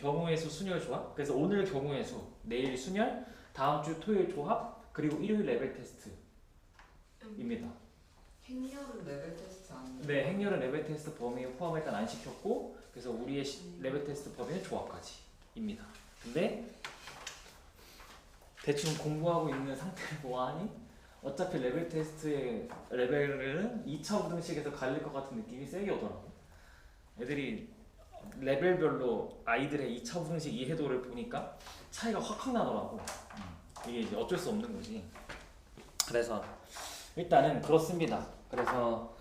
경우의 수, 순열 조합. 그래서 오늘 경우의 수, 내일 순열, 다음 주 토요일 조합, 그리고 일요일 레벨 테스트입니다. 행렬은 레벨 테스트 아니에요? 네, 행렬은 레벨 테스트 범위에 포함을 일단 안 시켰고, 그래서 우리의 레벨 테스트 범위는 조합까지입니다. 근데 대충 공부하고 있는 상태를 보아하니 어차피 레벨 테스트의 레벨은 2차 부등식에서 갈릴 것 같은 느낌이 세게 오더라고. 애들이 레벨별로 아이들의 2차 부등식 이해도를 보니까 차이가 확 나더라고. 이게 이제 어쩔 수 없는 거지. 그래서 일단은 그렇습니다. 그래서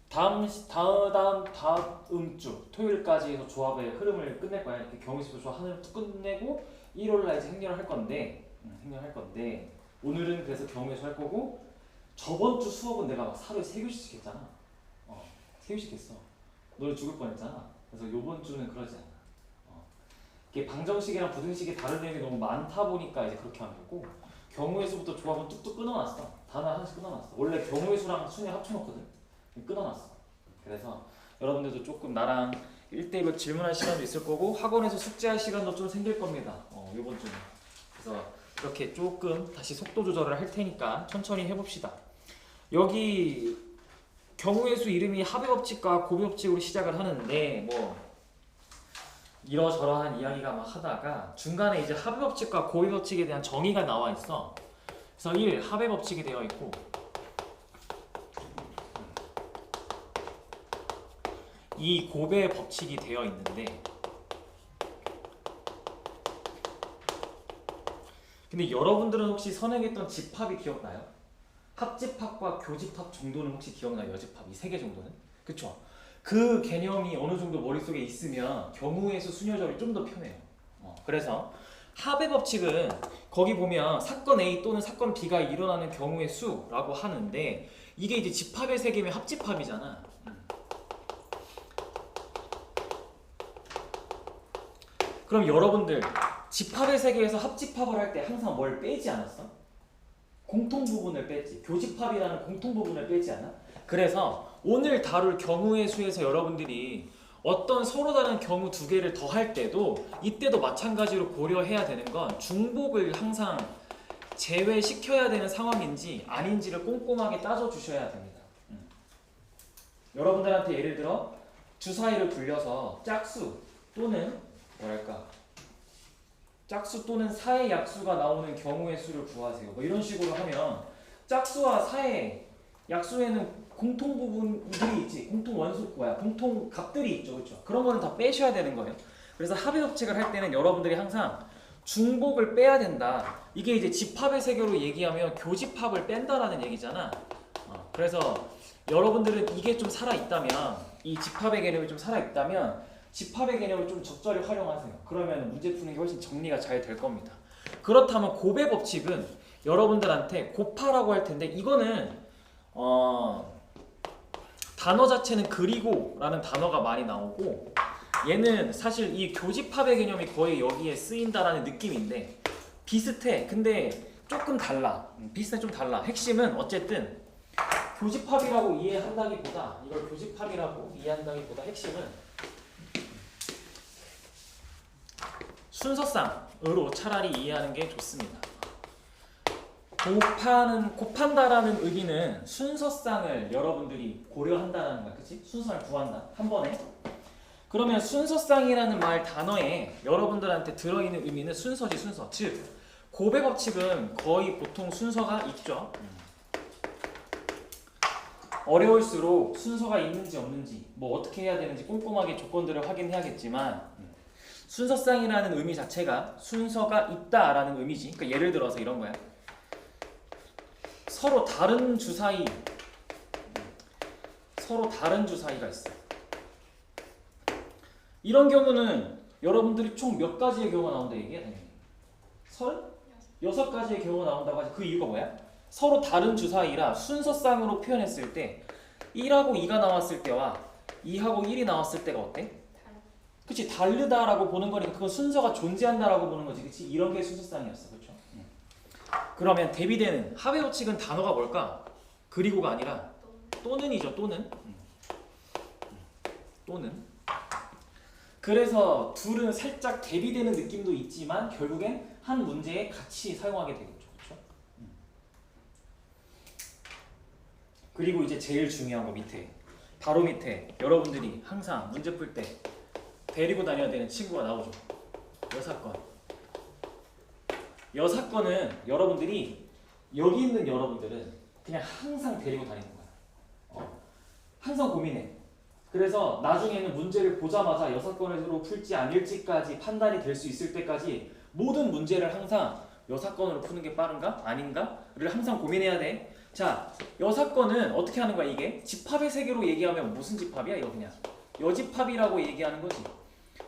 다음 주 토요일까지 해서 조합의 흐름을 끝낼 거야. 이렇게 경우수 조합 하늘을 쭉 끝내고 일요일 날 이제 행렬을 할 건데, 오늘은 그래서 경우수 할 거고, 저번 주 수업은 내가 막 하루에 3교시씩 했잖아. 3교시씩 했어. 너네 죽을 뻔했잖아. 그래서 요번 주는 그러지 않아. 이게 방정식이랑 부등식이 다른 내용이 너무 많다 보니까 이제 그렇게 한 거고, 경우의 수부터 조합은 뚝뚝 끊어놨어. 단어 하나씩 끊어놨어. 원래 경우의 수랑 순위 합쳐놓거든. 끊어놨어. 그래서 여러분들도 조금 나랑 1대1로 질문할 시간도 있을 거고, 학원에서 숙제할 시간도 좀 생길 겁니다. 요번 주는. 그래서 이렇게 조금 다시 속도 조절을 할 테니까 천천히 해봅시다. 여기 경우의 수 이름이 합의법칙과 고비법칙으로 시작을 하는데, 뭐 이러저러한 이야기가 막 하다가 중간에 이제 합의법칙과 고비법칙에 대한 정의가 나와 있어. 그래서 1. 합의법칙이 되어 있고, 2. 고배 법칙이 되어 있는데, 근데 여러분들은 혹시 선행했던 집합이 기억나요? 합집합과 교집합 정도는 혹시 기억나요? 여집합 이 세 개 정도는? 그쵸? 그 개념이 어느 정도 머릿속에 있으면 경우의 수 순열절이 좀 더 편해요. 그래서 합의 법칙은 거기 보면 사건 A 또는 사건 B가 일어나는 경우의 수라고 하는데, 이게 이제 집합의 세계면 합집합이잖아. 그럼 여러분들 집합의 세계에서 합집합을 할 때 항상 뭘 빼지 않았어? 공통 부분을 뺐지. 교집합이라는 공통 부분을 빼지 않아? 그래서 오늘 다룰 경우의 수에서 여러분들이 어떤 서로 다른 경우 두 개를 더 할 때도 이때도 마찬가지로 고려해야 되는 건 중복을 항상 제외시켜야 되는 상황인지 아닌지를 꼼꼼하게 따져주셔야 됩니다. 여러분들한테 예를 들어 주사위를 굴려서 짝수 또는 뭐랄까 짝수 또는 사의 약수가 나오는 경우의 수를 구하세요. 뭐 이런 식으로 하면 짝수와 사의 약수에는 공통 부분들이 있지. 공통 원소 공통 값들이 있죠. 그렇죠? 그런 거는 다 빼셔야 되는 거예요. 그래서 합의 법칙을 할 때는 여러분들이 항상 중복을 빼야 된다. 이게 이제 집합의 세계로 얘기하면 교집합을 뺀다라는 얘기잖아. 그래서 여러분들은 이게 좀 살아있다면, 이 집합의 개념이 좀 살아있다면 집합의 개념을 좀 적절히 활용하세요. 그러면 문제 푸는 게 훨씬 정리가 잘 될 겁니다. 그렇다면 고배 법칙은 여러분들한테 곱하라고 할 텐데, 이거는 단어 자체는 그리고 라는 단어가 많이 나오고, 얘는 사실 이 교집합의 개념이 거의 여기에 쓰인다라는 느낌인데 비슷해. 근데 조금 달라. 비슷해, 좀 달라. 핵심은 어쨌든 교집합이라고 이해한다기보다, 이걸 교집합이라고 이해한다기보다 핵심은 순서상으로 차라리 이해하는 게 좋습니다. 곱한다라는 의미는 순서상을 여러분들이 고려한다는 거야. 그치? 순서를 구한다. 한 번에. 그러면 순서상이라는 말 단어에 여러분들한테 들어있는 의미는 순서지, 순서. 즉, 고배 법칙은 거의 보통 순서가 있죠. 어려울수록 순서가 있는지 없는지, 뭐 어떻게 해야 되는지 꼼꼼하게 조건들을 확인해야겠지만, 순서상이라는 의미 자체가 순서가 있다라는 의미지. 그러니까 예를 들어서 이런 거야. 서로 다른 주사위가 있어. 이런 경우는 여러분들이 총 몇 가지의 경우가 나온다 얘기해? 당연히 36가지의 경우가 나온다고 하지. 그 이유가 뭐야? 서로 다른 주사위라 순서상으로 표현했을 때 1하고 2가 나왔을 때와 2하고 1이 나왔을 때가 어때? 그치? 다르다라고 보는 거니까 그건 순서가 존재한다라고 보는 거지. 그치? 이런 게 순서상이었어. 그렇죠? 그러면 대비되는 합의 법칙은 단어가 뭘까? 그리고가 아니라 또는이죠. 또는. 그래서 둘은 살짝 대비되는 느낌도 있지만 결국엔 한 문제에 같이 사용하게 되겠죠. 그렇죠? 그리고 이제 제일 중요한 거 밑에 바로 밑에 여러분들이 항상 문제 풀 때 데리고 다녀야 되는 친구가 나오죠. 여사건. 여사건은 여러분들이 여기 있는 여러분들은 그냥 항상 데리고 다니는 거야. 항상 고민해. 그래서 나중에는 문제를 보자마자 여사건으로 풀지 않을지까지 판단이 될 수 있을 때까지 모든 문제를 항상 여사건으로 푸는 게 빠른가? 아닌가?를 항상 고민해야 돼. 자, 여사건은 어떻게 하는 거야 이게? 집합의 세계로 얘기하면 무슨 집합이야? 이거 그냥 여집합이라고 얘기하는 거지.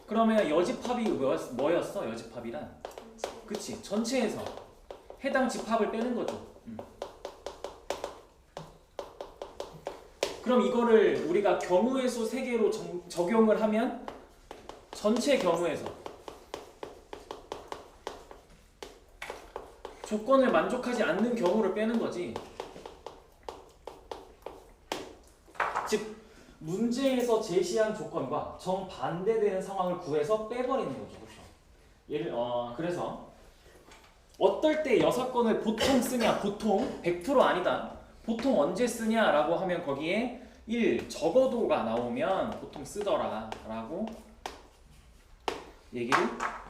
그러면 여집합이 뭐였어? 여집합이란? 그치, 전체에서 해당 집합을 빼는 거죠. 그럼 이거를 우리가 경우의 수 3개로 적용을 하면 전체 경우에서 조건을 만족하지 않는 경우를 빼는 거지. 즉 문제에서 제시한 조건과 정반대되는 상황을 구해서 빼버리는 거죠. 그렇죠? 그래서 어떨 때 여사건을 보통 쓰냐? 보통 100% 아니다. 보통 언제 쓰냐라고 하면 거기에 1. 적어도가 나오면 보통 쓰더라 라고 얘기를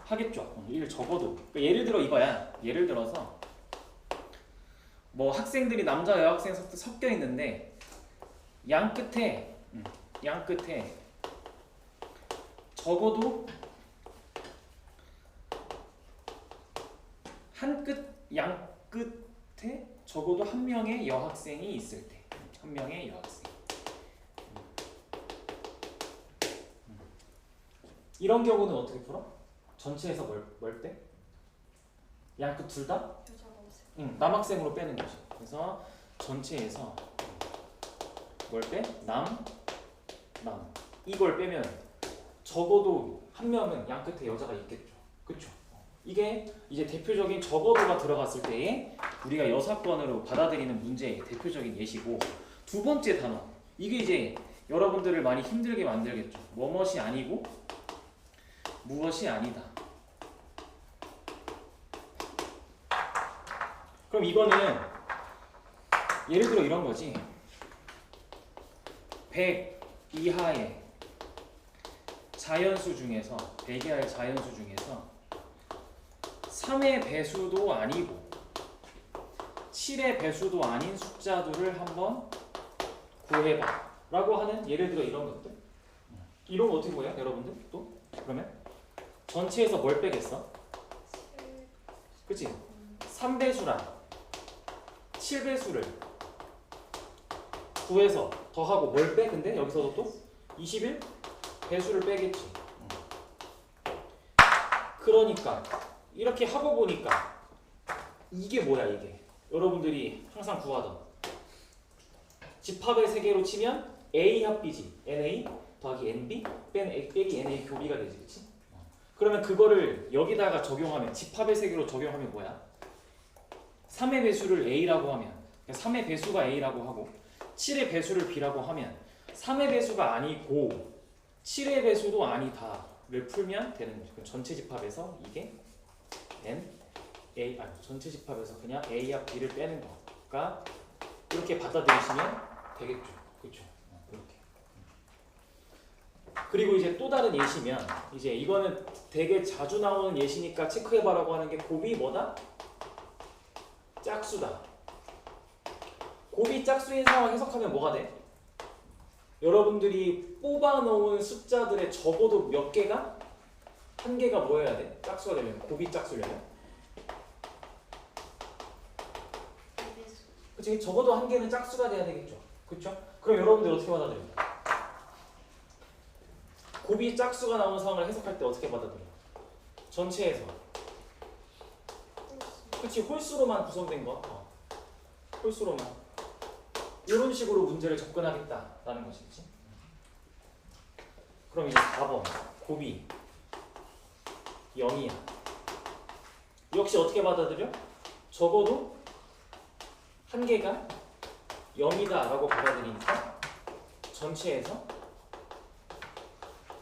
하겠죠. 1. 적어도. 그러니까 예를 들어 이거야. 예를 들어서 뭐 학생들이 남자 여학생 섞여 있는데 양 끝에 적어도 양 끝에 적어도 한 명의 여학생이 있을 때, 한 명의 여학생. 이런 경우는 어떻게 풀어? 전체에서 뭘 빼? 양 끝 둘 다? 남학생으로 빼는 거지. 그래서 전체에서 뭘 빼? 남. 이걸 빼면 적어도 한 명은 양 끝에 여자가 있겠죠. 그렇죠? 이게 이제 대표적인 적어도가 들어갔을 때에 우리가 여사건으로 받아들이는 문제의 대표적인 예시고, 두 번째 단어, 이게 이제 여러분들을 많이 힘들게 만들겠죠. 뭐뭇이 아니고 무엇이 아니다. 그럼 이거는 예를 들어 이런 거지. 100 이하의 자연수 중에서 100 이하의 자연수 중에서 3의 배수도 아니고 7의 배수도 아닌 숫자들을 한번 구해봐 라고 하는, 예를 들어 이런 것들. 이런 거 어떻게 구해요? 여러분들? 또? 그러면 전체에서 뭘 빼겠어? 그치? 3배수랑 7배수를 구해서 더하고 뭘 빼? 근데 여기서도 또 21 배수를 빼겠지. 그러니까 이렇게 하고 보니까 이게 뭐야 이게? 여러분들이 항상 구하던 집합의 세계로 치면 A 합 B지. NA 더하기 NB 빼기 NA 교비가 되지. 그치? 그러면 그거를 여기다가 적용하면, 집합의 세계로 적용하면 뭐야? 3의 배수를 A라고 하면 3의 배수가 A라고 하고 7의 배수를 B라고 하면 3의 배수가 아니고 7의 배수도 아니다를 풀면 되는 거죠. 그럼 전체 집합에서 이게 전체 집합에서 그냥 A 합 B를 빼는 거가 이렇게 받아들이시면 되겠죠. 그렇죠? 이렇게. 그리고 이제 또 다른 예시면, 이제 이거는 되게 자주 나오는 예시니까 체크해봐라고 하는 게 곱이 뭐다? 짝수다. 곱이 짝수인 상황 해석하면 뭐가 돼? 여러분들이 뽑아놓은 숫자들의 적어도 몇 개가? 한 개가 뭐여야 돼? 짝수가 되면, 곱이 짝수려면? 그치? 적어도 한 개는 짝수가 돼야 되겠죠. 그쵸? 그럼 여러분들 어떻게 받아들여요? 곱이 짝수가 나오는 상황을 해석할 때 어떻게 받아들여요? 전체에서. 그치? 홀수로만 구성된 거. 홀수로만. 이런 식으로 문제를 접근하겠다라는 것이지. 그럼 이제 4번. 곱이 0이야. 역시 어떻게 받아들여? 적어도 한 개가 0이다 라고 받아들이니까 전체에서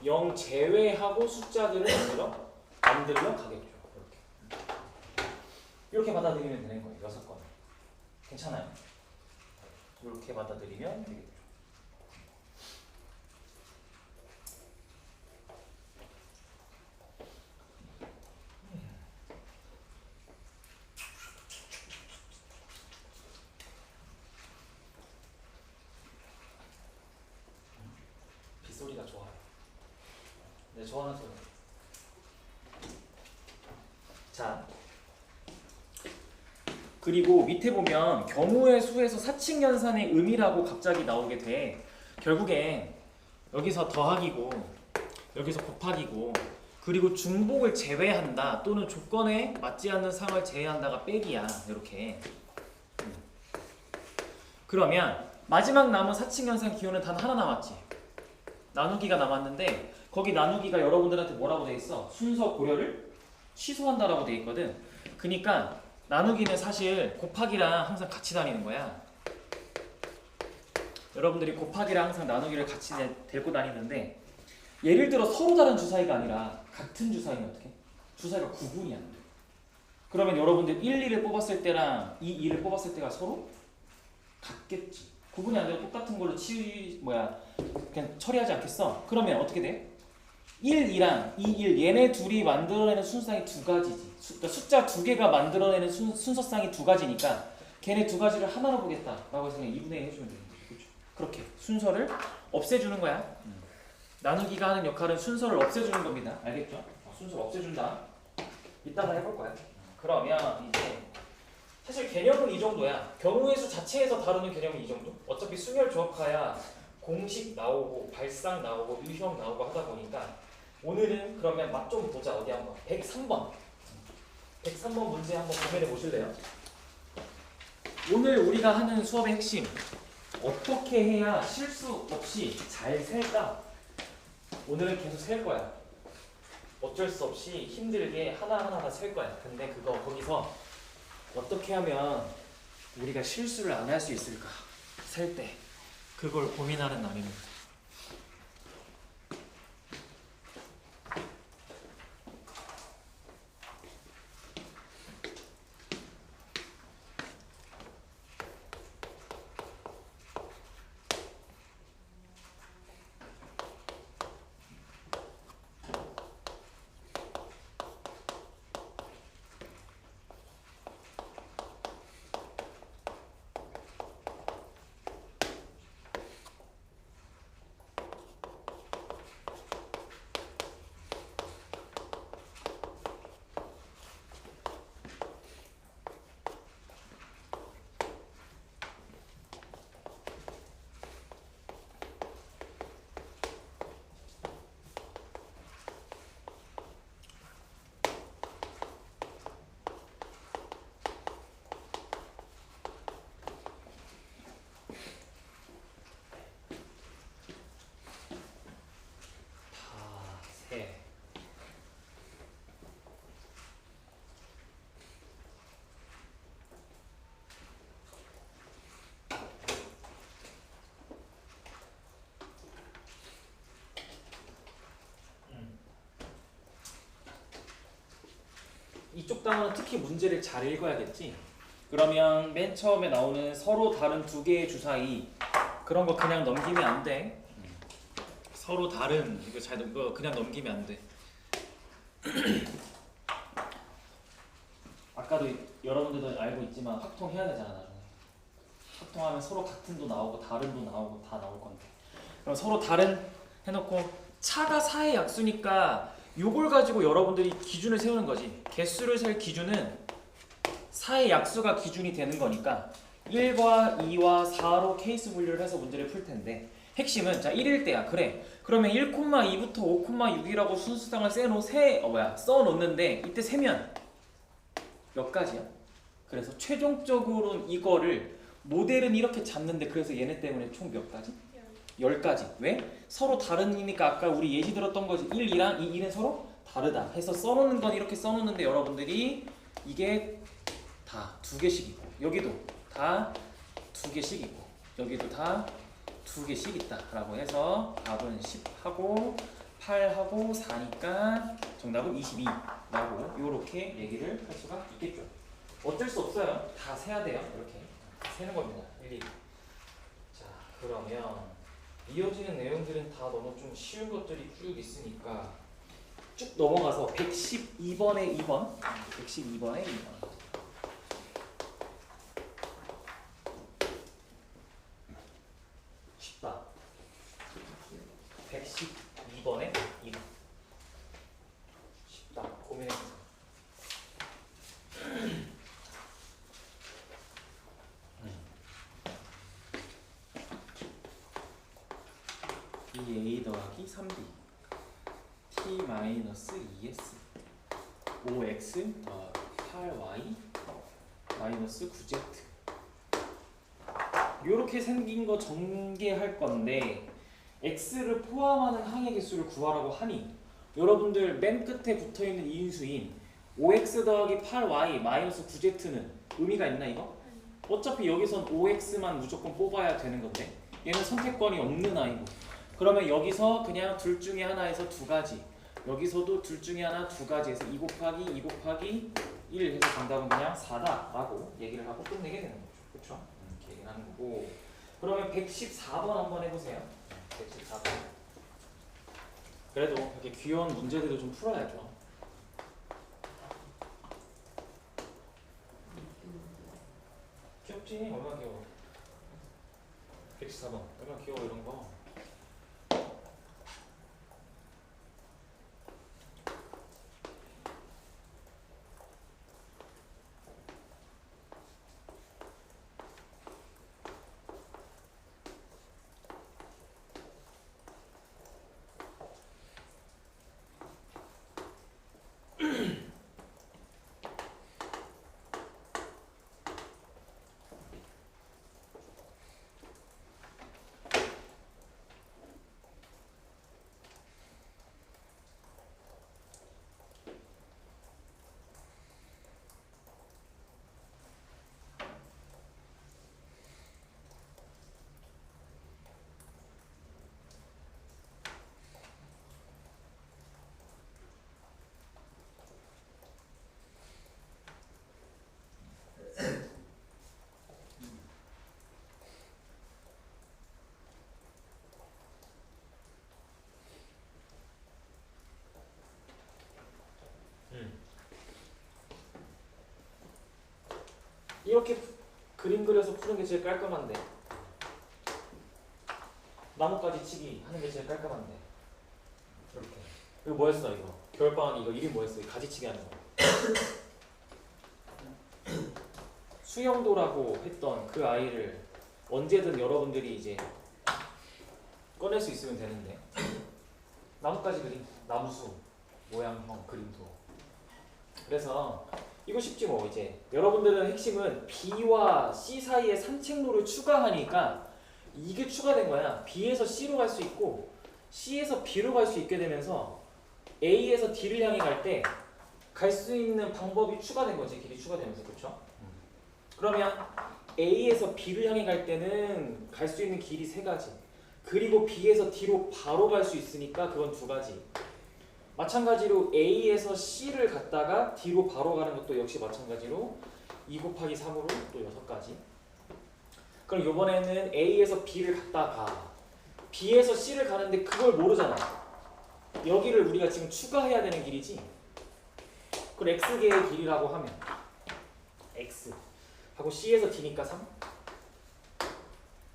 0 제외하고 숫자들을 만들러 가겠죠. 이렇게 받아들이면 되는 거예요. 6건. 괜찮아요? 이렇게 받아들이면 되겠죠. 빗소리가 좋아요. 네, 좋아하는 소리. 자, 그리고 밑에 보면 경우의 수에서 사칙연산의 의미라고 갑자기 나오게 돼. 결국엔 여기서 더하기고 여기서 곱하기고 그리고 중복을 제외한다 또는 조건에 맞지 않는 상을 제외한다가 빼기야. 이렇게. 그러면 마지막 남은 사칙연산 기호는 단 하나 남았지. 나누기가 남았는데 거기 나누기가 여러분들한테 뭐라고 돼 있어? 순서 고려를 취소한다라고 돼 있거든. 그러니까 나누기는 사실 곱하기랑 항상 같이 다니는 거야. 여러분들이 곱하기랑 항상 나누기를 같이 데리고 다니는데 예를 들어 서로 다른 주사위가 아니라 같은 주사위면 어떻게? 주사위가 구분이 안 돼. 그러면 여러분들 1, 2를 뽑았을 때랑 2, 2를 뽑았을 때가 서로 같겠지. 구분이 안 되고 똑같은 걸로 그냥 처리하지 않겠어? 그러면 어떻게 돼? 1, 2랑 2, 1 얘네 둘이 만들어내는 순서상이 두 가지지. 그러니까 숫자 두 개가 만들어내는 순서상이 두 가지니까 걔네 두 가지를 하나로 보겠다라고 해서 그냥 2분의 1 해주면 되는 거지. 그렇죠? 그렇게 순서를 없애주는 거야. 나누기가 하는 역할은 순서를 없애주는 겁니다. 알겠죠? 순서를 없애준다. 이따가 해볼 거야. 그러면 이제 사실 개념은 이 정도야. 경우의 수 자체에서 다루는 개념은 이 정도. 어차피 순열 조합하야 공식 나오고 발상 나오고 유형 나오고 하다 보니까 오늘은 그러면 맛 좀 보자. 어디 한번 103번 103번 문제 한번 고민해 보실래요? 오늘 우리가 하는 수업의 핵심 어떻게 해야 실수 없이 잘 셀까? 오늘은 계속 셀 거야. 어쩔 수 없이 힘들게 하나하나 다 셀 거야. 근데 거기서 어떻게 하면 우리가 실수를 안 할 수 있을까? 셀 때 그걸 고민하는 날입니다. 이쪽 단어는 특히 문제를 잘 읽어야겠지. 그러면 맨 처음에 나오는 서로 다른 두 개의 주사위 그런 거 그냥 넘기면 안 돼. 서로 다른 이거 그냥 넘기면 안 돼. 아까도 여러분들도 알고 있지만 확통해야 되잖아 나중에. 확통하면 서로 같은 도 나오고 다른 도 나오고 다 나올 건데. 그럼 서로 다른 해놓고 차가 4의 약수니까 요걸 가지고 여러분들이 기준을 세우는 거지. 개수를 셀 기준은 4의 약수가 기준이 되는 거니까 1과 2와 4로 케이스 분류를 해서 문제를 풀 텐데 핵심은 자 1일 때야. 그래. 그러면 1,2부터 5,6이라고 순수상을 써놓는데 이때 세면 몇 가지야? 그래서 최종적으로는 이거를 모델은 이렇게 잡는데 그래서 얘네 때문에 총 몇 가지? 10가지. 왜? 서로 다르니까 아까 우리 예시 들었던 거지. 1, 2랑 2, 2는 서로 다르다 해서 써놓는 건 이렇게 써놓는데 여러분들이 이게 다 2개씩이고 여기도 다 2개씩이고 여기도 다 2개씩 있다 라고 해서 답은 10 하고 8하고 4니까 정답은 22라고 이렇게 얘기를 할 수가 있겠죠. 어쩔 수 없어요. 다 세야 돼요. 이렇게 세는 겁니다. 1, 2. 자, 그러면 이어지는 내용들은 다 너무 좀 쉬운 것들이 쭉 있으니까 쭉 넘어가서 112번에 2번 112번에 2번 쉽다. 112번에 2번 쉽다. 고민해보세요. a 더하기 3b t 마이너스 2s 5x 더하기 8y 마이너스 9z 이렇게 생긴 거 전개할 건데 x를 포함하는 항의 개수를 구하라고 하니 여러분들 맨 끝에 붙어있는 이인수인 5x 더하기 8y 마이너스 9z는 의미가 있나 이거? 어차피 여기선 5x만 무조건 뽑아야 되는 건데 얘는 선택권이 없는 아이고 그러면 여기서 그냥 둘 중에 하나에서 두 가지 여기서도 둘 중에 하나 두 가지에서 2 곱하기 2 곱하기 1 해서 정답은 그냥 4다 라고 얘기를 하고 끝내게 되는 거죠. 그렇죠? 이렇게 얘기를 하는 거고 그러면 114번 한번 해보세요. 114번 그래도 이렇게 귀여운 문제들도 좀 풀어야죠. 귀엽지? 얼마나 귀여워. 114번 얼마나 귀여워 이런 거. 이렇게 그림 그려서 푸는 게 제일 깔끔한데 나뭇가지 치기 하는 게 제일 깔끔한데 이렇게 이거 뭐였어 이거 겨울방학 이거 이름 뭐였어 가지치기 하는 거 수영도라고 했던 그 아이를 언제든 여러분들이 이제 꺼낼 수 있으면 되는데 나뭇가지 그림 나무수 모양형 그림도 그래서 이거 쉽지 뭐 이제 여러분들은 핵심은 B와 C 사이에 산책로를 추가하니까 이게 추가된 거야. B에서 C로 갈 수 있고 C에서 B로 갈 수 있게 되면서 A에서 D를 향해 갈 때 갈 수 있는 방법이 추가된 거지. 길이 추가되면서 그렇죠? 그러면 A에서 B를 향해 갈 때는 갈 수 있는 길이 세 가지 그리고 B에서 D로 바로 갈 수 있으니까 그건 두 가지 마찬가지로 A에서 C를 갔다가 D로 바로 가는 것도 역시 마찬가지로 2 곱하기 3으로 또 6가지 그럼 이번에는 A에서 B를 갔다가 B에서 C를 가는데 그걸 모르잖아 여기를 우리가 지금 추가해야 되는 길이지 그럼 X개의 길이라고 하면 X 하고 C에서 D니까 3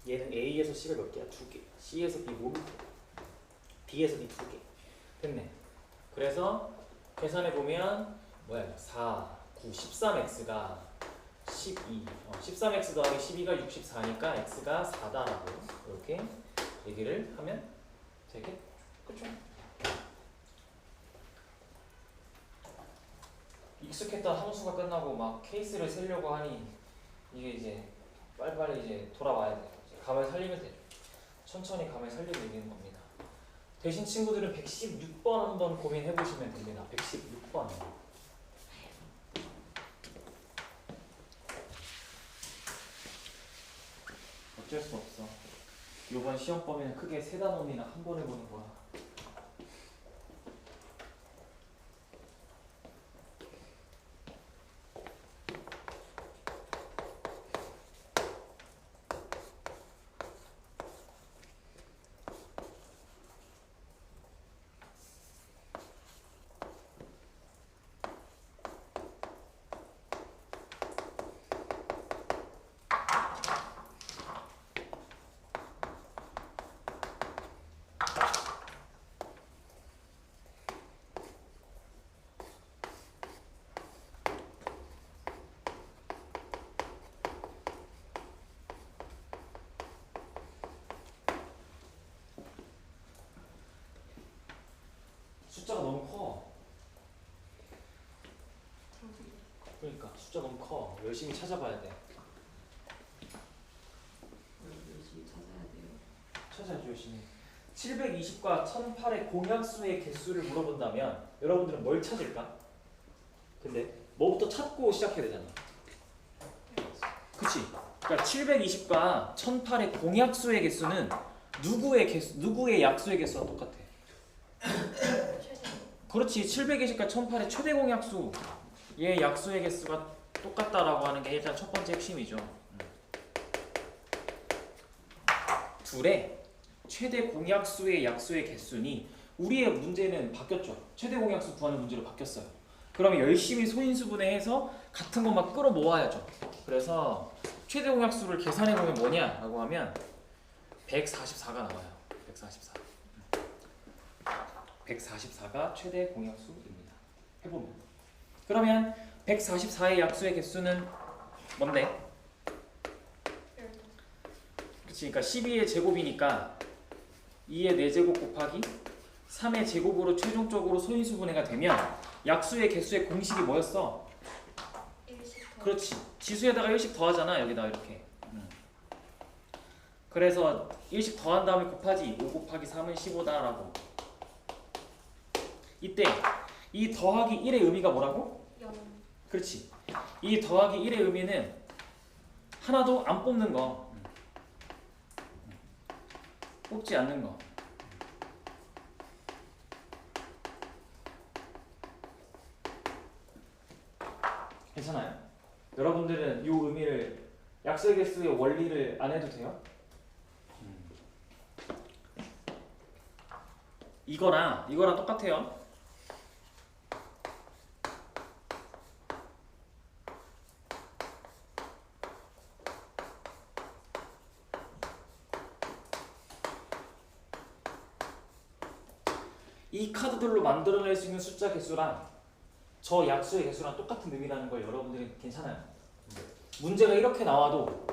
얘는 A에서 C가 몇 개야? 2개 C에서 B 모르고 D에서 D 2개 됐네 그래서 계산해보면 뭐야 4, 9, 13x가 12 13x 더하기 12가 64니까 x가 4다라고 이렇게 얘기를 하면 되겠죠 그쵸? 익숙했던 함수가 끝나고 막 케이스를 세려고 하니 이게 이제 빨리빨리 이제 돌아와야 돼요 감을 살리면 되죠 천천히 감을 살리고 있는 겁니다 대신 친구들은 116번 한번 고민해 보시면 됩니다. 116번. 어쩔 수 없어. 이번 시험 범위는 크게 세 단원이나 한 번 해보는 거야. 그러니까 숫자 너무 커. 열심히 찾아봐야 돼. 열심히 찾아야 돼요. 찾아야죠 열심히. 720과 1008의 공약수의 개수를 물어본다면 여러분들은 뭘 찾을까? 근데 뭐부터 찾고 시작해야 되잖아. 그치? 그러니까 720과 1008의 공약수의 개수는 누구의 약수의 개수와 똑같아. 그렇지. 720과 1008의 최대 공약수 얘 약수의 개수가 똑같다라고 하는 게 일단 첫 번째 핵심이죠. 둘의 최대 공약수의 약수의 개수니 우리의 문제는 바뀌었죠. 최대 공약수 구하는 문제로 바뀌었어요. 그러면 열심히 소인수분해해서 같은 것만 끌어모아야죠. 그래서 최대 공약수를 계산해보면 뭐냐라고 하면 144가 나와요. 144. 144가 최대 공약수입니다. 해보면. 그러면 144의 약수의 개수는 뭔데? 그치, 그러니까 12의 제곱이니까 2의 4제곱 곱하기 3의 제곱으로 최종적으로 소인수분해가 되면 약수의 개수의 공식이 뭐였어? 1씩 그렇지. 지수에다가 1씩 더하잖아. 여기다가 이렇게. 그래서 1씩 더한 다음에 곱하지 5 곱하기 3은 15다라고. 이때 이 더하기 1의 의미가 뭐라고? 0. 그렇지. 이 더하기 1의 의미는 하나도 안 뽑는 거. 뽑지 않는 거. 괜찮아요? 여러분들은 이 의미를 약수의 개수의 원리를 안 해도 돼요? 이거랑 똑같아요. 이 카드들로 만들어낼 수 있는 숫자 개수랑 저 약수의 개수랑 똑같은 의미라는 걸 여러분들은 괜찮아요. 문제가 이렇게 나와도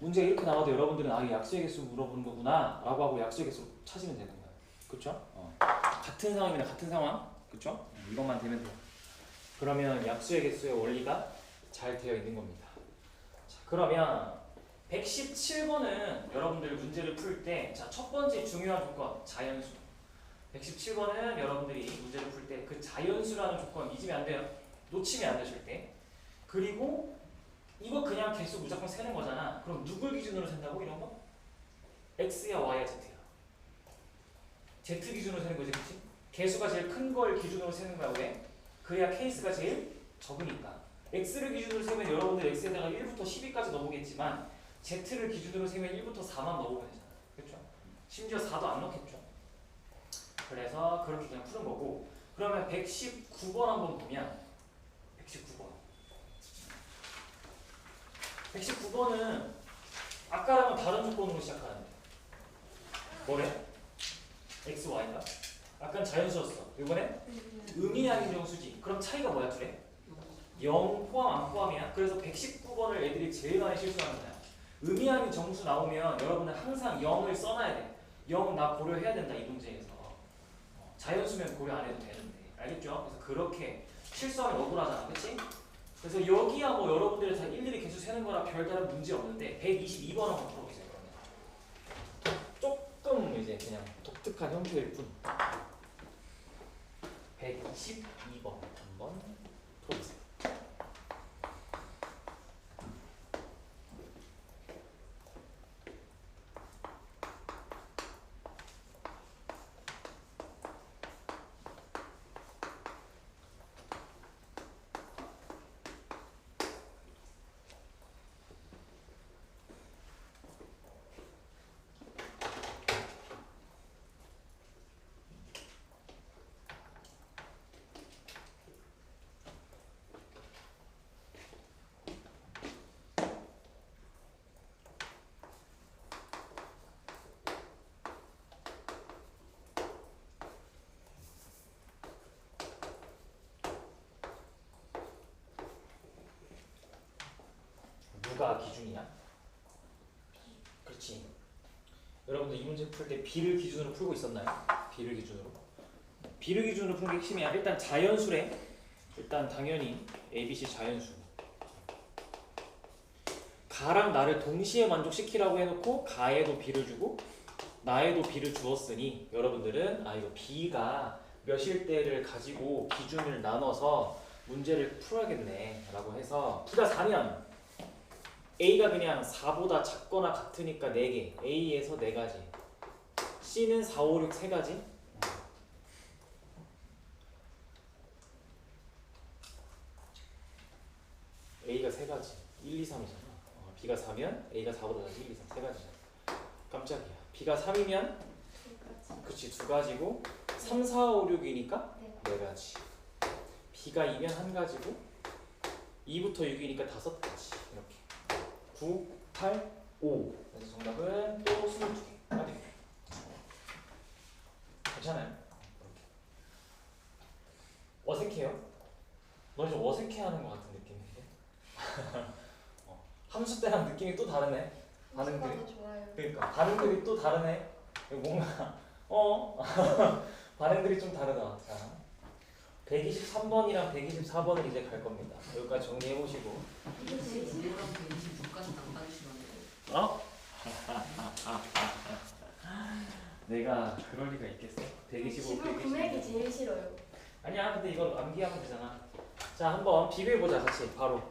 여러분들은 아, 이 약수의 개수 물어보는 거구나 라고 하고 약수의 개수 찾으면 되는 거예요. 그쵸? 같은 상황이나 같은 상황, 그쵸? 이것만 되면 돼요. 그러면 약수의 개수의 원리가 잘 되어 있는 겁니다. 자, 그러면 117번은 여러분들 문제를 풀 때 첫 번째 중요한 조건, 자연수. 117번은 여러분들이 문제를 풀 때 그 자연수라는 조건 잊으면 안 돼요. 놓치면 안 돼, 절대. 그리고 이거 그냥 개수 무조건 세는 거잖아. 그럼 누굴 기준으로 센다고 이런 거? X야 Y야 Z야? Z 기준으로 세는 거지, 그치? 개수가 제일 큰 걸 기준으로 세는 거야, 왜? 그래야 케이스가 제일 적으니까. X를 기준으로 세면 여러분들 X에다가 1부터 12까지 넣어보겠지만 Z를 기준으로 세면 1부터 4만 넣어보면 되잖아. 그렇죠? 심지어 4도 안 넣겠죠. 그래서 그렇게 그냥 푸는 거고. 그러면 119번 한번 보면 119번은 아까랑은 다른 조건으로 시작하는데 뭐래? X, Y가? 아까는 자연수였어. 이번에 의미하는 정수지. 그럼 차이가 뭐야 둘에? 0 포함 안 포함이야? 그래서 119번을 애들이 제일 많이 실수하는 거야. 의미하는 정수 나오면 여러분은 항상 0을 써놔야 돼. 0 나 고려해야 된다 이 문제에서. 자연수면 고려 안 해도 되는데. 알겠죠? 그래서 그렇게 실수하면 억울하잖아. 그치? 그래서 여기야 뭐 여러분들이 다 일일이 개수 세는 거라 별다른 문제 없는데 122번 한번 풀어보세요. 그러면 조금 이제 그냥 독특한 형태일 뿐. 122번 한번 풀어보세요. 누가 기준이야? 그렇지. 여러분들 이 문제 풀 때 B를 기준으로 풀고 있었나요? B를 기준으로. B를 기준으로 푸는 게 핵심이야. 일단 자연수래. 일단 당연히 ABC 자연수. 가랑 나를 동시에 만족시키라고 해놓고 가에도 b를 주고 나에도 b를 주었으니 여러분들은 아 이거 b가 몇일 때를 가지고 기준을 나눠서 문제를 풀어야겠네 라고 해서 b가 4면 a가 그냥 4보다 작거나 같으니까 4개 a에서 4가지 c는 4, 5, 6 3가지 a가 3가지 1, 2, 3이잖아 b가 4면 a가 4보다 작지 1, 2, 3 3가지잖아 깜짝이야 b가 3이면 그치 2가지고 3, 4, 5, 6이니까 4가지 b가 2면 1가지고 2부터 6이니까 5가지 이렇게 9, 8, 5 그래서 정답은 또 22개 맞네 괜찮아요? 이렇게. 어색해요? 너 좀 어색해하는 것 같은 느낌인데 함수 때랑 느낌이 또 다르네 반응들이 더 좋아요. 그러니까 반응들이 또 다르네 뭔가 반응들이 좀 다르다 자 123번이랑 124번은 이제 갈 겁니다 여기까지 정리해 보시고 이거 제 1번 126까지 안 받으시면 안 돼요. 어? 내가 그럴 리가 있겠어? 125, 지금 126 금액이 제일 싫어요. 아니야 근데 이건 암기하면 되잖아 자 한번 비교해보자 같이 바로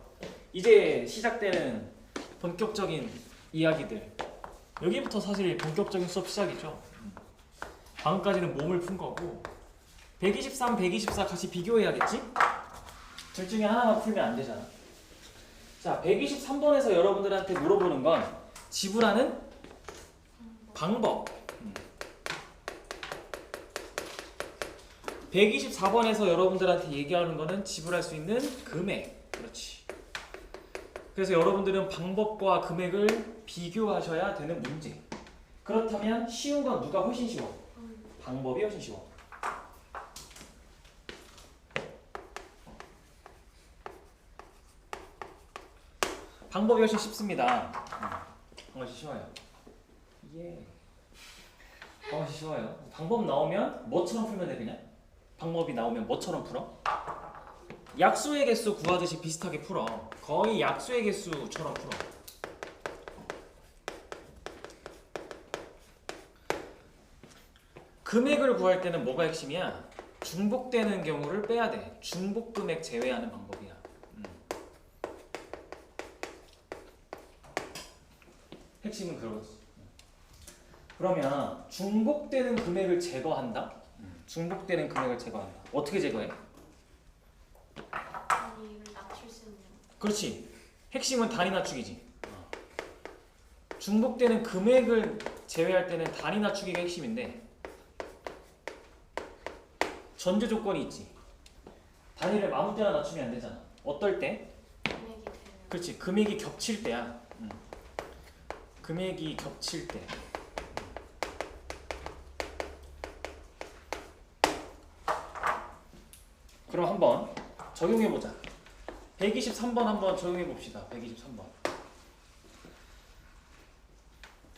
이제 시작되는 본격적인 이야기들 여기부터 사실 본격적인 수업 시작이죠 방금까지는 몸을 푼 거고 123, 124 같이 비교해야겠지? 둘 중에 하나만 풀면 안 되잖아 자 123번에서 여러분들한테 물어보는 건 지불하는 방법 124번에서 여러분들한테 얘기하는 거는 지불할 수 있는 금액 그렇지 그래서 여러분들은 방법과 금액을 비교하셔야 되는 문제 그렇다면 쉬운 건 누가 훨씬 쉬워? 방법이 훨씬 쉬워 방법이 훨씬 쉽습니다 방법이 쉬워요 예. 방법이 쉬워요 방법 나오면 뭐처럼 풀면 돼 그냥? 방법이 나오면 뭐처럼 풀어? 약수의 개수 구하듯이 비슷하게 풀어 거의 약수의 개수처럼 풀어 금액을 구할 때는 뭐가 핵심이야? 중복되는 경우를 빼야 돼 중복 금액 제외하는 방법이야 핵심은 그거지 그러면 중복되는 금액을 제거한다? 중복되는 금액을 제거한다 어떻게 제거해? 아니 이걸 낮출 수 있는. 그렇지 핵심은 단위 낮추기지 중복되는 금액을 제외할 때는 단위 낮추기가 핵심인데 전제 조건이 있지 단위를 아무 때나 낮추면 안 되잖아 어떨 때? 금액이 되면. 그렇지 금액이 겹칠 때야 금액이 겹칠 때 그럼 한번 적용해보자 123번 한번 적용해봅시다 123번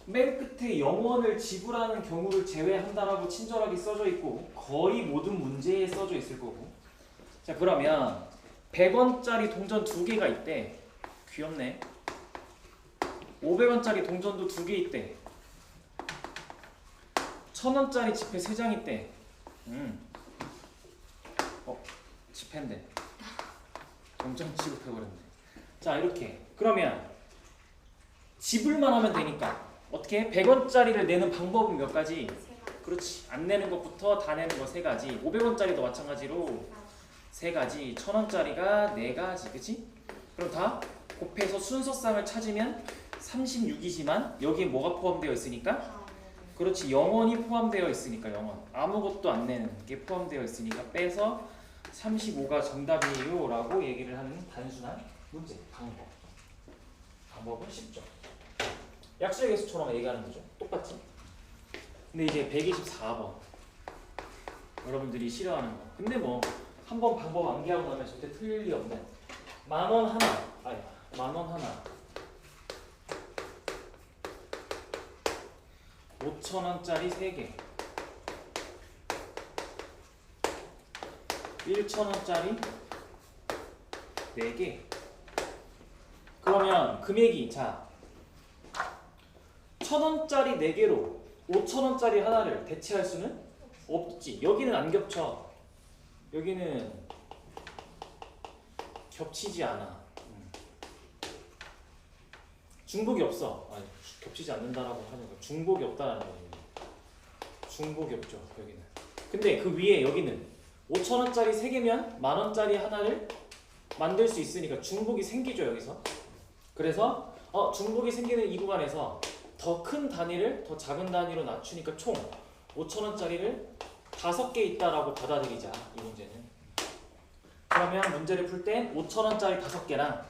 맨 끝에 0원을 지불하는 경우를 제외한다라고 친절하게 써져 있고 거의 모든 문제에 써져 있을 거고 자 그러면 100원짜리 동전 2개가 있대 귀엽네 500원짜리 동전도 2개 있대 1000원짜리 지폐 3장 있대 지폐인데 동전 취급해버렸네 자 이렇게 그러면 지불만 하면 되니까 어떻게 100원짜리를 내는 방법은 몇 가지? 그렇지 안 내는 것부터 다 내는 거 3가지 500원짜리도 마찬가지로 3가지 1000원짜리가 4가지 그치? 그럼 다 곱해서 순서쌍을 찾으면 36이지만 여기에 뭐가 포함되어 있으니까? 그렇지 0원이 포함되어 있으니까 0원 아무것도 안 내는 게 포함되어 있으니까 빼서 35가 정답이에요 라고 얘기를 하는 단순한 문제 방법은 쉽죠 약수의 개수처럼 얘기하는 거죠 똑같지 근데 이제 124번 여러분들이 싫어하는 거 근데 뭐 한번 방법 암기하고 나면 절대 틀릴 리 없는 만원 하나 만원 하나 5,000원짜리 3개 1,000원짜리 4개 그러면 금액이 자 1,000원짜리 4개로 5,000원짜리 하나를 대체할 수는 없지. 여기는 안 겹쳐. 여기는 겹치지 않아. 중복이 없어. 아니, 겹치지 않는다라고 하는 거. 중복이 없다라는 거예요. 중복이 없죠. 여기는. 근데 그 위에 여기는 5,000원짜리 3개면 만원짜리 하나를 만들 수 있으니까 중복이 생기죠. 여기서. 그래서 중복이 생기는 이 구간에서 더 큰 단위를 더 작은 단위로 낮추니까 총 5,000원짜리를 5개 있다라고 받아들이자. 이 문제는. 그러면 문제를 풀 땐 5,000원짜리 5개랑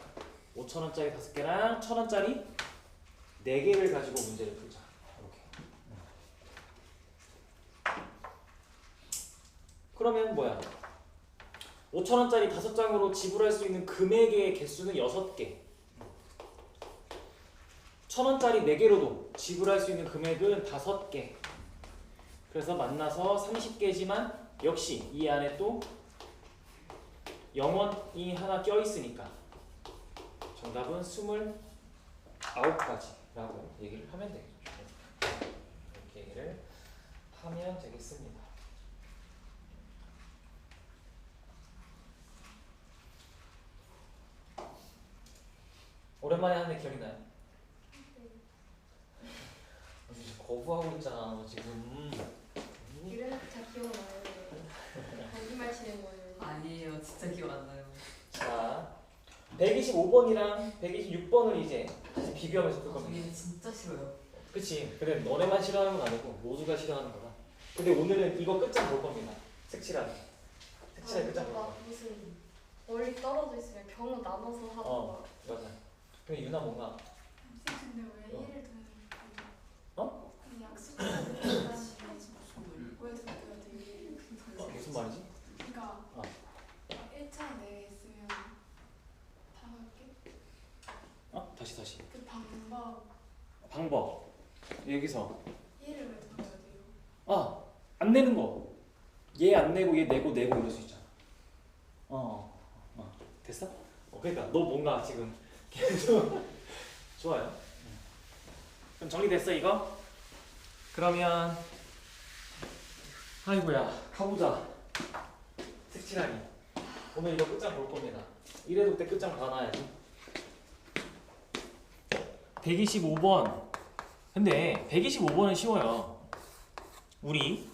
5,000원짜리 5개랑 1,000원짜리 4개를 가지고 문제를 풀자. 이렇게. 그러면 뭐야? 5,000원짜리 5장으로 지불할 수 있는 금액의 개수는 6개. 1,000원짜리 4개로도 지불할 수 있는 금액은 5개. 그래서 만나서 30개지만 역시 이 안에 또 0원이 하나 껴있으니까 정답은 29가지라고 얘기를 하면 되겠죠. 이렇게 얘기를 하면 되겠습니다. 오랜만에 하는데 기억이 나요? 거부하고 있잖아 너 지금. 이래놓고 다 기억나요. 거짓말 치는 거예요. 아니에요. 진짜 기억 안 나요. 자 125번이랑 126번을 이제 다시 비교하면서 풀 겁니다. 얘는 진짜 싫어요. 그치. 그래 너네만 싫어하는 건 아니고 모두가 싫어하는 거다. 근데 오늘은 이거 끝장 볼 겁니다. 색칠하기. 색칠하기 끝장 볼 거야. 막 무슨 멀리 떨어져 있으면 경우 나눠서 하고 맞아. 근데 유나 뭔가 근데 왜 어. 일을 더 어? 그냥 약속해야 되는 왜 들어야 돼? 무슨 말이지? 그러니까 어. 1차 내에 있으면 5개? 다시. 그 방법 방법. 여기서 1을 왜 들어야 돼요? 안 내는 거. 얘 안 내고 얘 내고 이럴 수 있잖아. 됐어? 그러니까 너 뭔가 지금 계속 좋아요. 그럼 정리됐어 이거? 그러면 아이고야 가보자. 색칠하기. 오늘 이거 끝장 볼 겁니다. 이래도 때 끝장 봐놔야지. 125번. 근데 125번은 쉬워요. 우리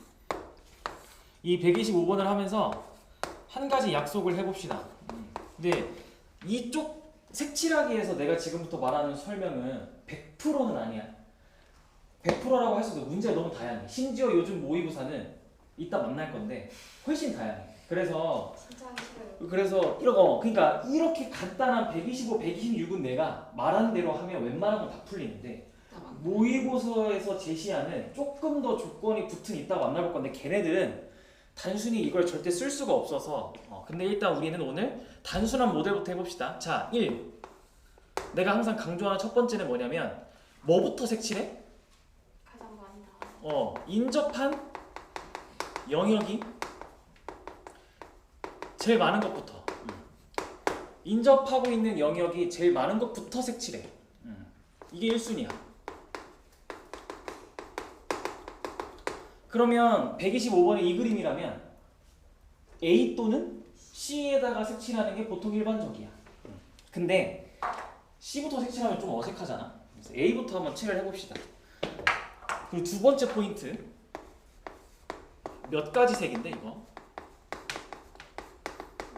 이 125번을 하면서 한 가지 약속을 해봅시다. 근데 이쪽 색칠하기에서 내가 지금부터 말하는 설명은 100%는 아니야. 100%라고 할 수도 문제가 너무 다양해. 심지어 요즘 모의고사는 이따 만날 건데 훨씬 다양해. 그래서 진짜 하기 싫어요. 그러니까 이렇게 간단한 125, 126은 내가 말한 대로 하면 웬만한 건 다 풀리는데 모의고사에서 제시하는 조금 더 조건이 붙은 이따가 만나볼 건데 걔네들은 단순히 이걸 절대 쓸 수가 없어서 근데 일단 우리는 오늘 단순한 모델부터 해봅시다. 자, 1. 내가 항상 강조하는 첫 번째는 뭐냐면 뭐부터 색칠해? 가장 많이 나와요. 인접한 영역이 제일 많은 것부터 인접하고 있는 영역이 제일 많은 것부터 색칠해. 이게 1순위야. 그러면 125번의 이 그림이라면 A 또는 C에다가 색칠하는 게 보통 일반적이야. 근데 C부터 색칠하면 좀 어색하잖아. 그래서 A부터 한번 칠을 해봅시다. 그리고 두 번째 포인트 몇 가지 색인데 이거?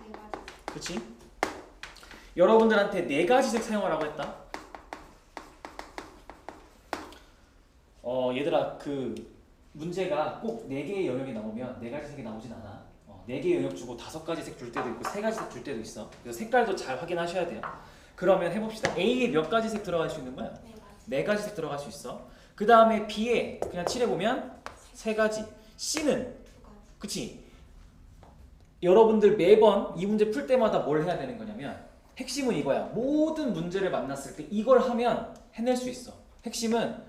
네 가지. 그치? 여러분들한테 4가지 색 사용하라고 했다. 얘들아 그 문제가 꼭 4개의 영역이 나오면 4가지 색이 나오진 않아. 4개의 영역 주고 5가지 색 줄 때도 있고 3가지 색 줄 때도 있어. 그래서 색깔도 잘 확인하셔야 돼요. 그러면 해봅시다. A에 몇 가지 색 들어갈 수 있는 거야? 네 가지. 4가지 색 들어갈 수 있어. 그 다음에 B에 그냥 칠해보면 3가지. C는 2가지. 그치? 여러분들 매번 이 문제 풀 때마다 뭘 해야 되는 거냐면 핵심은 이거야. 모든 문제를 만났을 때 이걸 하면 해낼 수 있어. 핵심은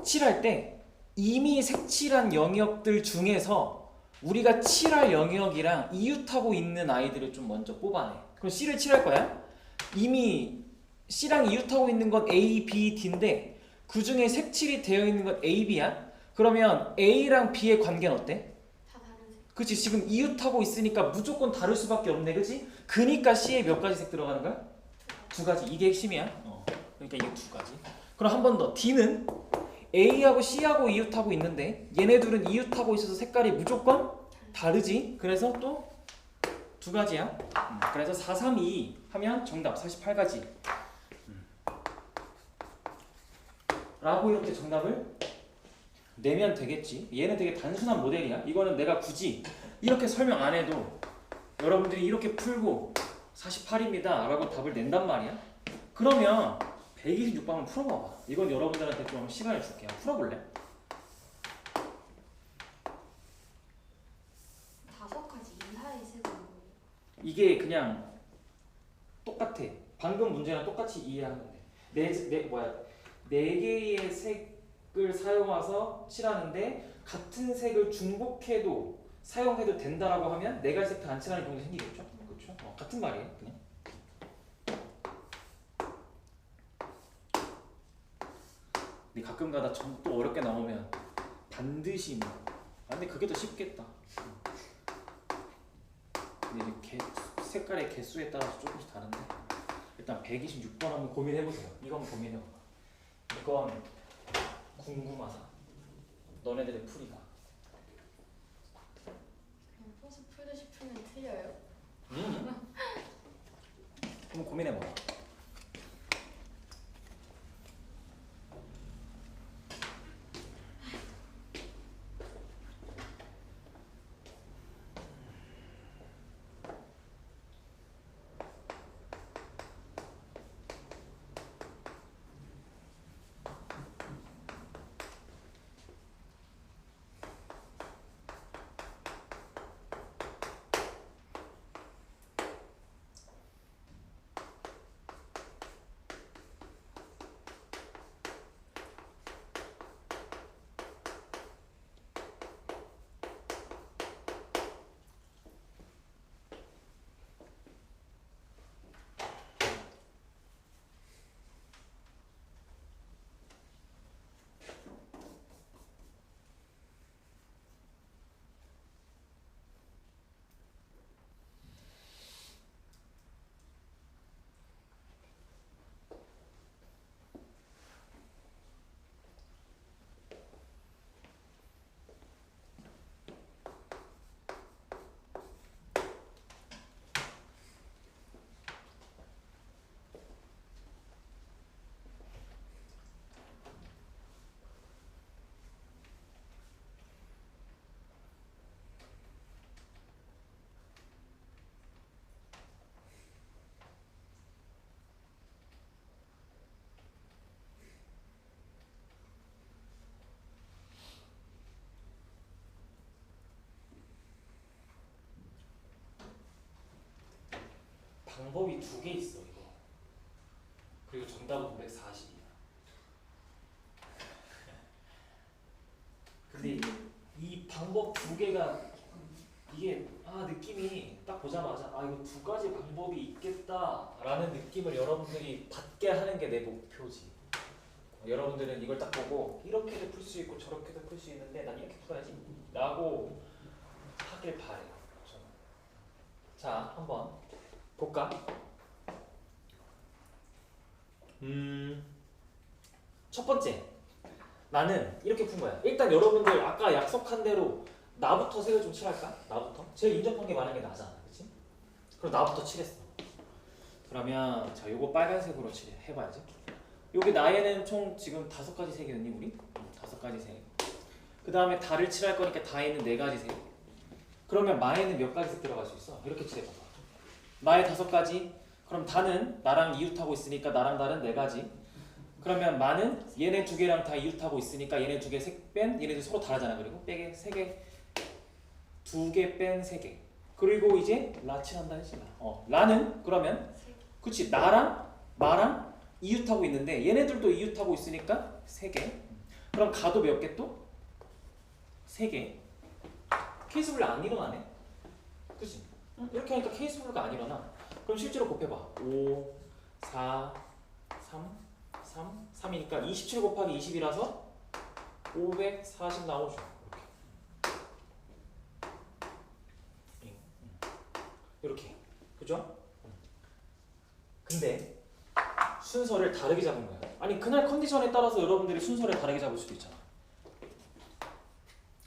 칠할 때 이미 색칠한 영역들 중에서 우리가 칠할 영역이랑 이웃하고 있는 아이들을 좀 먼저 뽑아내. 그럼 C를 칠할 거야. 이미 C랑 이웃하고 있는 건 A, B, D인데 그 중에 색칠이 되어 있는 건 A, B야? 그러면 A랑 B의 관계는 어때? 다 다른 색. 그치? 지금 이웃하고 있으니까 무조건 다를 수밖에 없네, 그치? 그니까 C에 몇 가지 색 들어가는 거야? 두 가지. 이게 핵심이야. 그러니까 이게 두 가지. 그럼 한 번 더. D는 A하고 C하고 이웃하고 있는데 얘네 둘은 이웃하고 있어서 색깔이 무조건 다르지. 그래서 또 두 가지야. 그래서 4, 3, 2 하면 정답 48가지. 라고 이렇게 정답을 내면 되겠지. 얘는 되게 단순한 모델이야. 이거는 내가 굳이 이렇게 설명 안 해도 여러분들이 이렇게 풀고 48입니다 라고 답을 낸단 말이야. 그러면 126번 한번 풀어봐봐. 이건 여러분들한테 좀 시간을 줄게요. 풀어볼래? 5가지 이하의 색은 뭐예요? 이게 그냥 똑같아. 방금 문제랑 똑같이 이해하면 돼. 네 개의 색을 사용해서 칠하는데 같은 색을 중복해도 사용해도 된다라고 하면 네 가지 색 다 안 칠하는 경우도 생기겠죠? 그렇죠? 같은 말이에요, 그냥. 근데 가끔가다 또 어렵게 나오면 반드시 뭐. 근데 그게 더 쉽겠다. 근데 이제 색깔의 개수에 따라서 조금씩 다른데 일단 126번 한번 고민해보세요. 이거 한번 고민해봐. 이건 궁금하다. 너네들의 풀이가. 그냥 평소 풀듯이 풀면 틀려요? 한번 고민해봐. 방법이 두 개 있어 이거. 그리고 정답은 940이야. 근데 이 방법 두 개가 이게 느낌이 딱 보자마자 이거 두 가지 방법이 있겠다라는 느낌을 여러분들이 받게 하는 게 내 목표지. 여러분들은 이걸 딱 보고 이렇게도 풀 수 있고 저렇게도 풀 수 있는데 난 이렇게 풀어야지 라고 하길 바래요. 자, 한번 볼까? 첫 번째, 나는 이렇게 푼 거야. 일단 여러분들 아까 약속한 대로 나부터 색을 좀 칠할까? 나부터? 제일 인정한 게 많은 게 나잖아, 그렇지? 그럼 나부터 칠했어. 그러면 자, 요거 빨간색으로 해봐야지. 여기 나에는 총 지금 5가지 색이었니 우리? 5가지 색. 그 다음에 달을 칠할 거니까 다에는 4가지 색. 그러면 마에는 몇 가지 색 들어갈 수 있어? 이렇게 칠해봐봐. 마에 5가지. 그럼 다는 나랑 이웃하고 있으니까 나랑 다른 4가지. 그러면 마는 얘네 2개랑 다 이웃하고 있으니까 얘네 2개 색 뺀 얘네들 서로 다르잖아. 그리고 빼게 3개 2개 뺀 3개. 그리고 이제 라 칠한다 했지. 라는 그러면 그치 나랑 마랑 이웃하고 있는데 얘네들도 이웃하고 있으니까 3개. 그럼 가도 몇 개 또? 3개. 케이스 분류 안 일어나네. 그치? 이렇게 하니까 케이스 분류가 안 일어나. 그럼 실제로 곱해봐. 5, 4, 3이니까 27 곱하기 20이라서 540 나오죠. 이렇게. 그죠? 근데 순서를 다르게 잡은 거야. 아니 그날 컨디션에 따라서 여러분들이 순서를 다르게 잡을 수도 있잖아.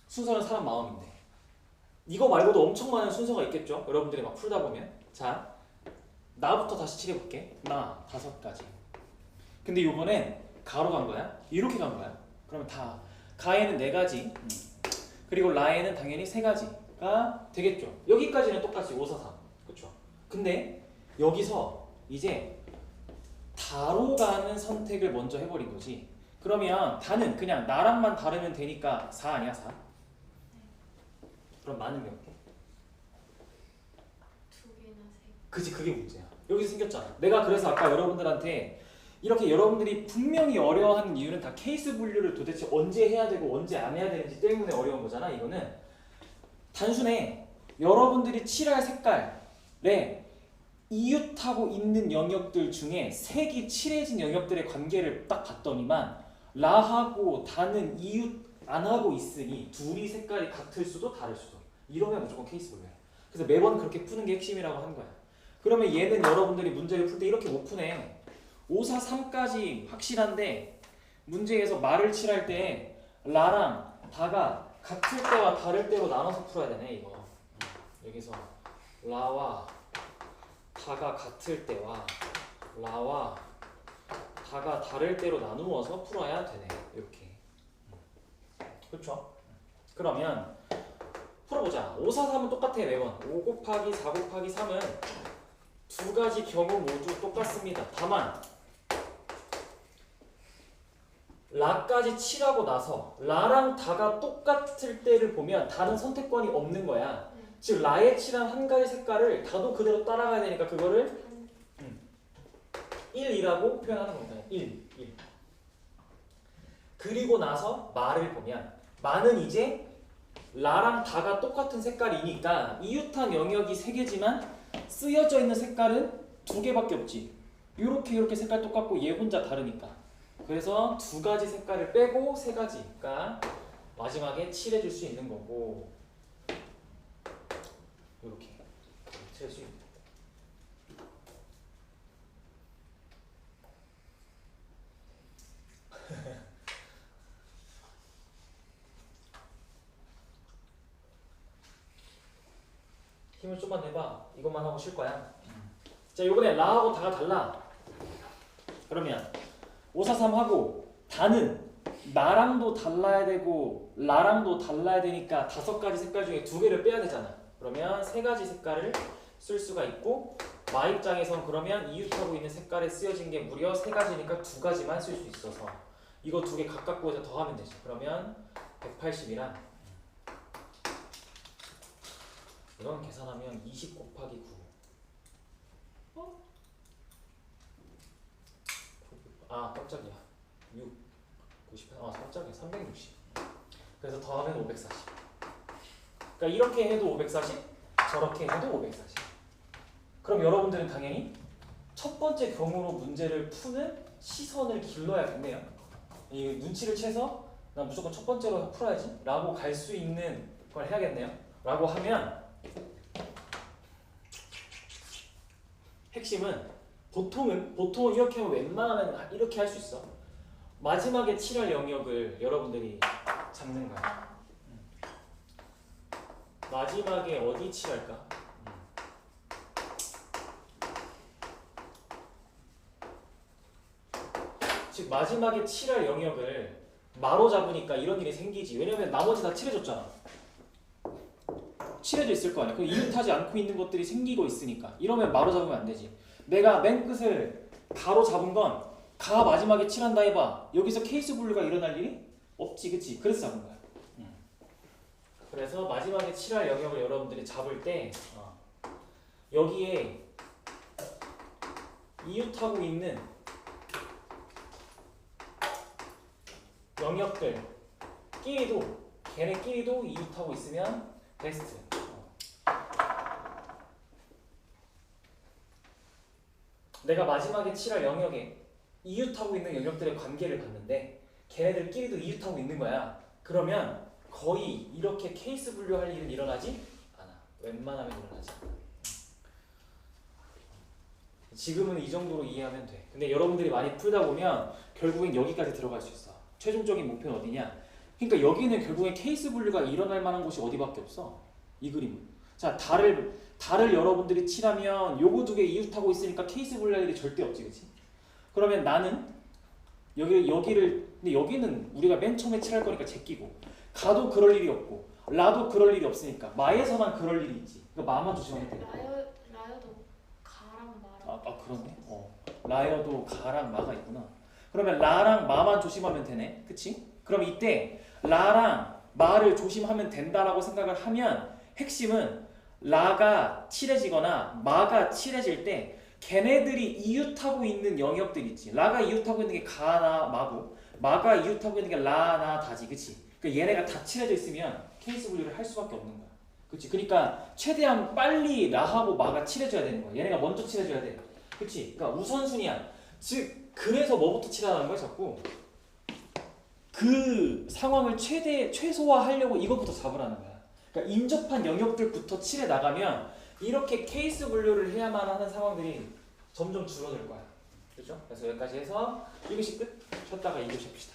순서는 사람 마음인데 이거 말고도 엄청 많은 순서가 있겠죠? 여러분들이 막 풀다 보면. 자, 나부터 다시 칠해볼게. 나 5가지. 근데 이번엔 가로 간 거야. 이렇게 간 거야. 그러면 다 가에는 4가지 그리고 라에는 당연히 3가지가 되겠죠. 여기까지는 똑같이 5, 4, 3 그쵸? 근데 여기서 이제 다로 가는 선택을 먼저 해버린 거지. 그러면 다는 그냥 나랑만 다르면 되니까 4 아니야 4? 그럼 많은 몇 개? 2개나 3개. 그치 그게 문제야. 여기서 생겼잖아. 내가 그래서 아까 여러분들한테 이렇게 여러분들이 분명히 어려워하는 이유는 다 케이스 분류를 도대체 언제 해야 되고 언제 안 해야 되는지 때문에 어려운 거잖아. 이거는 단순해. 여러분들이 칠할 색깔에 이웃하고 있는 영역들 중에 색이 칠해진 영역들의 관계를 딱 봤더니만 라하고 다는 이웃 안 하고 있으니 둘이 색깔이 같을 수도 다를 수도. 이러면 무조건 케이스 분류야. 그래서 매번 그렇게 푸는 게 핵심이라고 하는 거야. 그러면 얘는 여러분들이 문제를 풀 때 이렇게 못 푸네. 5, 4, 3까지 확실한데 문제에서 말을 칠할 때 라랑 다가 같을 때와 다를 때로 나눠서 풀어야 되네 이거. 여기서 라와 다가 같을 때와 라와 다가 다를 때로 나누어서 풀어야 되네. 이렇게. 그렇죠? 그러면 풀어보자. 5, 4, 3은 똑같아 매번. 5 곱하기 4 곱하기 3은 두 가지 경우 모두 똑같습니다. 다만 라까지 칠하고 나서 라랑 다가 똑같을 때를 보면 다는 선택권이 없는 거야. 즉 라에 칠한 한 가지 색깔을 다도 그대로 따라가야 되니까 그거를 1이라고 표현하는 겁니다. 1. 그리고 나서 마를 보면 마는 이제 라랑 다가 똑같은 색깔이니까 이웃한 영역이 3개지만 쓰여져 있는 색깔은 2개밖에 없지. 이렇게 색깔 똑같고 얘 혼자 다르니까. 그래서 2가지 색깔을 빼고 3가지가 마지막에 칠해줄 수 있는 거고 이렇게 칠할 수 있는. 힘을 좀만 내봐. 이것만 하고 쉴 거야. 자, 이번에 라하고 다가 달라. 그러면 5, 4, 3 하고 다는 나랑도 달라야 되고 라랑도 달라야 되니까 5가지 색깔 중에 2개를 빼야 되잖아. 그러면 3가지 색깔을 쓸 수가 있고 마 입장에선 그러면 이웃하고 있는 색깔에 쓰여진 게 무려 3가지니까 2가지만 쓸 수 있어서 이거 2개 각각 구해서 더하면 되지. 그러면 180이랑 이건 계산하면 20 곱하기 9. 아 깜짝이야. 6 98. 아 깜짝이야. 360. 그래서 더하면 540. 그러니까 이렇게 해도 540, 저렇게 해도 540. 그럼 여러분들은 당연히 첫 번째 경우로 문제를 푸는 시선을 길러야겠네요. 이 눈치를 채서 난 무조건 첫 번째로 풀어야지 라고 갈 수 있는 걸 해야겠네요. 라고 하면 핵심은 보통은 이렇게 하면 웬만하면 이렇게 할 수 있어. 마지막에 칠할 영역을 여러분들이 잡는 거야. 마지막에 어디 칠할까? 즉 마지막에 칠할 영역을 마로 잡으니까 이런 일이 생기지. 왜냐면 나머지 다 칠해줬잖아. 칠해져 있을 거 아니야. 그 이웃하지 않고 있는 것들이 생기고 있으니까. 이러면 마로 잡으면 안 되지. 내가 맨 끝을 가로 잡은 건 가 마지막에 칠한다 해봐. 여기서 케이스 분류가 일어날 일이 없지, 그치? 그래서 잡은 거야. 그래서 마지막에 칠할 영역을 여러분들이 잡을 때 여기에 이웃하고 있는 영역들끼리도 걔네끼리도 이웃하고 있으면 베스트. 내가 마지막에 칠할 영역에 이웃하고 있는 영역들의 관계를 봤는데 걔네들끼리도 이웃하고 있는 거야. 그러면 거의 이렇게 케이스 분류할 일은 일어나지 않아. 웬만하면 일어나지 않아. 지금은 이 정도로 이해하면 돼. 근데 여러분들이 많이 풀다 보면 결국엔 여기까지 들어갈 수 있어. 최종적인 목표는 어디냐? 그러니까 여기는 결국엔 케이스 분류가 일어날 만한 곳이 어디밖에 없어. 이 그림은. 자, 달을 여러분들이 칠하면 요거 두 개 이웃하고 있으니까 케이스 분류할 일이 절대 없지, 그렇지? 그러면 나는 여기를 근데 여기는 우리가 맨 처음에 칠할 거니까 제끼고 가도 그럴 일이 없고 라도 그럴 일이 없으니까 마에서만 그럴 일이 있지. 그러니까 마만 조심하면 돼. 라여도 가랑 마랑. 그러네. 라여도 가랑 마가 있구나. 그러면 라랑 마만 조심하면 되네. 그치? 그럼 이때 라랑 마를 조심하면 된다라고 생각을 하면 핵심은 라가 칠해지거나 마가 칠해질 때 걔네들이 이웃하고 있는 영역들 있지. 라가 이웃하고 있는 게 가나 마고 마가 이웃하고 있는 게 라나 다지. 그치? 그러니까 얘네가 다 칠해져 있으면 케이스 분류를 할 수밖에 없는 거야. 그치? 그러니까 최대한 빨리 라하고 마가 칠해져야 되는 거야. 얘네가 먼저 칠해줘야 돼. 그치? 그러니까 우선순위야. 즉 그래서 뭐부터 칠하라는 거야 자꾸? 그 상황을 최소화하려고 이것부터 잡으라는 거야. 그러니까 인접한 영역들부터 칠해 나가면 이렇게 케이스 분류를 해야만 하는 상황들이 점점 줄어들 거야. 그렇죠? 그래서 여기까지 해서 1교시 끝. 쉬었다가 2교시 합시다.